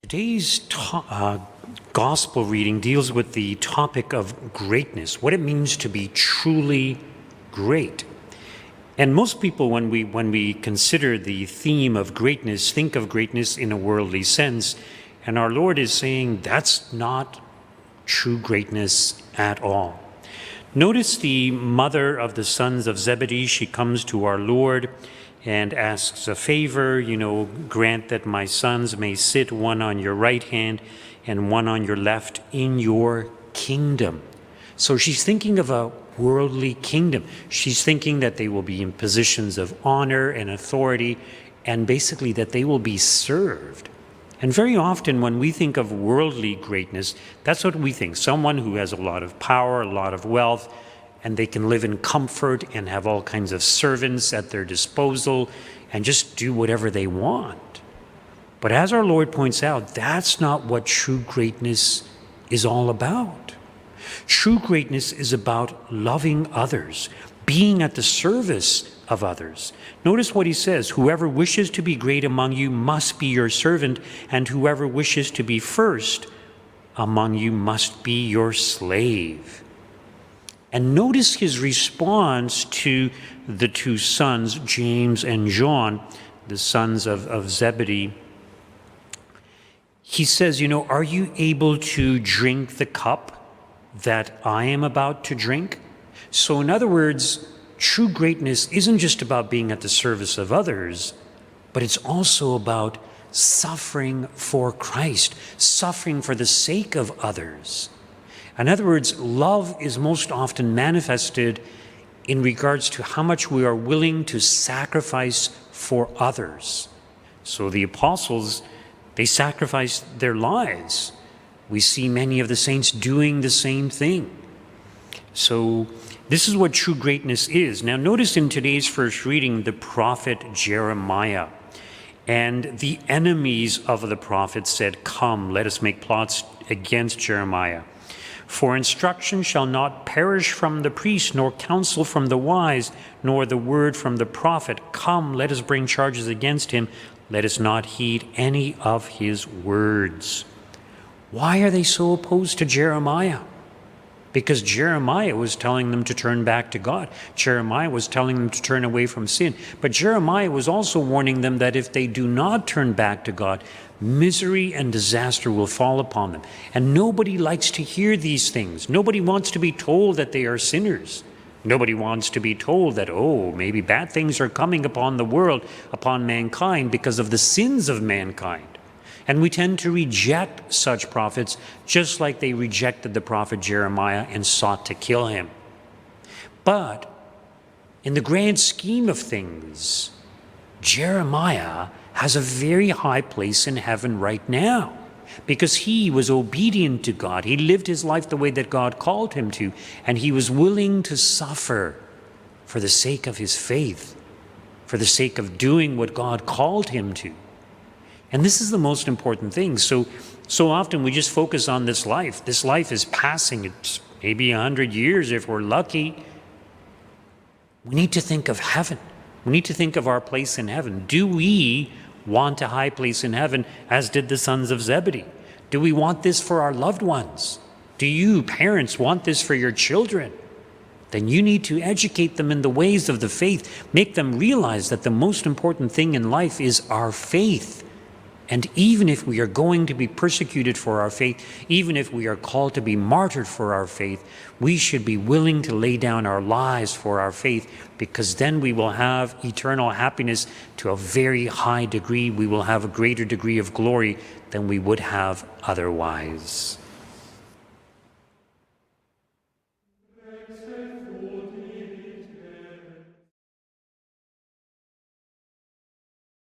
Today's gospel reading deals with the topic of greatness, what it means to be truly great. And most people, when we consider the theme of greatness, think of greatness in a worldly sense. And our Lord is saying that's not true greatness at all. Notice the mother of the sons of Zebedee. She comes to our Lord and asks a favor, grant that my sons may sit one on your right hand and one on your left in your kingdom. So she's thinking of a worldly kingdom. She's thinking that they will be in positions of honor and authority, and basically that they will be served. And very often when we think of worldly greatness, that's what we think. Someone who has a lot of power, a lot of wealth, and they can live in comfort and have all kinds of servants at their disposal and just do whatever they want. But as our Lord points out, that's not what true greatness is all about. True greatness is about loving others, being at the service of others. Notice what he says, whoever wishes to be great among you must be your servant, and whoever wishes to be first among you must be your slave. And notice his response to the two sons, James and John, the sons of Zebedee. He says, are you able to drink the cup that I am about to drink? So in other words, true greatness isn't just about being at the service of others, but it's also about suffering for Christ, suffering for the sake of others. In other words, love is most often manifested in regards to how much we are willing to sacrifice for others. So the apostles, they sacrificed their lives. We see many of the saints doing the same thing. So this is what true greatness is. Now notice in today's first reading, the prophet Jeremiah. And the enemies of the prophet said, "Come, let us make plots against Jeremiah. For instruction shall not perish from the priest, nor counsel from the wise, nor the word from the prophet. Come, let us bring charges against him. Let us not heed any of his words." Why are they so opposed to Jeremiah? Because Jeremiah was telling them to turn back to God. Jeremiah was telling them to turn away from sin. But Jeremiah was also warning them that if they do not turn back to God, misery and disaster will fall upon them. And nobody likes to hear these things. Nobody wants to be told that they are sinners. Nobody wants to be told that, maybe bad things are coming upon the world, upon mankind, because of the sins of mankind. And we tend to reject such prophets just like they rejected the prophet Jeremiah and sought to kill him. But in the grand scheme of things, Jeremiah has a very high place in heaven right now because he was obedient to God. He lived his life the way that God called him to, and he was willing to suffer for the sake of his faith, for the sake of doing what God called him to. And this is the most important thing. So often we just focus on this life. This life is passing. It's maybe 100 years if we're lucky. We need to think of heaven. We need to think of our place in heaven. Do we want a high place in heaven, as did the sons of Zebedee? Do we want this for our loved ones? Do you, parents, want this for your children? Then you need to educate them in the ways of the faith. Make them realize that the most important thing in life is our faith. And even if we are going to be persecuted for our faith, even if we are called to be martyred for our faith, we should be willing to lay down our lives for our faith, because then we will have eternal happiness to a very high degree. We will have a greater degree of glory than we would have otherwise.